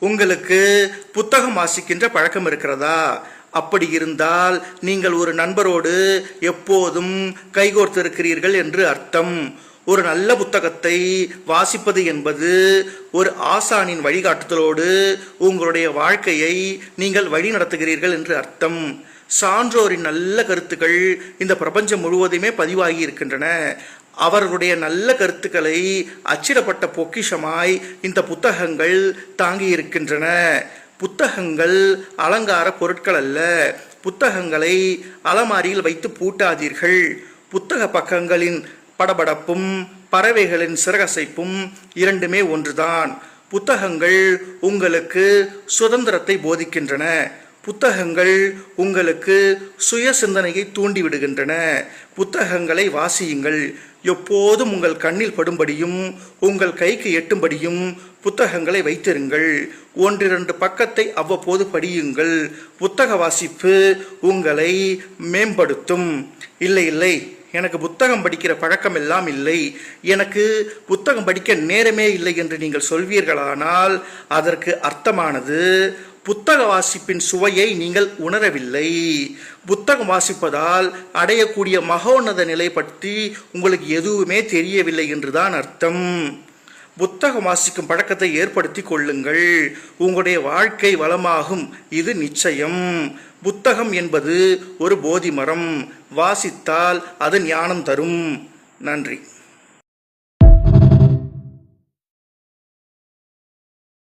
உங்களுக்கு புத்தகம் வாசிக்கின்ற பழக்கம் இருக்கிறதா? அப்படி இருந்தால் நீங்கள் ஒரு நண்பரோடு எப்போதும் கைகோர்த்திருக்கிறீர்கள் என்று அர்த்தம். ஒரு நல்ல புத்தகத்தை வாசிப்பது என்பது ஒரு ஆசானின் வழிகாட்டுதலோடு உங்களுடைய வாழ்க்கையை நீங்கள் வழி நடத்துகிறீர்கள் என்று அர்த்தம். சான்றோரின் நல்ல கருத்துக்கள் இந்த பிரபஞ்சம் முழுவதுமே பதிவாகி இருக்கின்றன. அவர்களுடைய நல்ல கருத்துக்களை அச்சிடப்பட்ட பொக்கிஷமாய் இந்த புத்தகங்கள் தாங்கி இருக்கின்றன. புத்தகங்கள் அலங்கார பொருட்கள் அல்ல. புத்தகங்களை அலமாரியில் வைத்து பூட்டாதீர்கள். புத்தக பக்கங்களின் படபடப்பும் பறவைகளின் சிறகசைப்பும் இரண்டுமே ஒன்றுதான். புத்தகங்கள் உங்களுக்கு சுதந்திரத்தை போதிக்கின்றன. புத்தகங்கள் உங்களுக்கு சுய சிந்தனையை தூண்டிவிடுகின்றன. புத்தகங்களை வாசியுங்கள். எப்போதும் உங்கள் கண்ணில் படும்படியும் உங்கள் கைக்கு எட்டும்படியும் புத்தகங்களை வைத்திருங்கள். 1-2 பக்கத்தை அவ்வப்போது படியுங்கள். புத்தக வாசிப்பு உங்களை மேம்படுத்தும். இல்லை, எனக்கு புத்தகம் படிக்கிற பழக்கம் எல்லாம் இல்லை, எனக்கு புத்தகம் படிக்க நேரமே இல்லை என்று நீங்கள் சொல்வீர்களானால் அதற்கு அர்த்தமானது புத்தக வாசிப்பின் சுவையை நீங்கள் உணரவில்லை. புத்தகம் வாசிப்பதால் அடையக்கூடிய மகோன்னத நிலை பற்றி உங்களுக்கு எதுவுமே தெரியவில்லை என்றுதான் அர்த்தம். புத்தகம் வாசிக்கும் பழக்கத்தை ஏற்படுத்தி கொள்ளுங்கள். உங்களுடைய வாழ்க்கை வளமாகும், இது நிச்சயம். புத்தகம் என்பது ஒரு போதி மரம். வாசித்தால் அது ஞானம் தரும். நன்றி.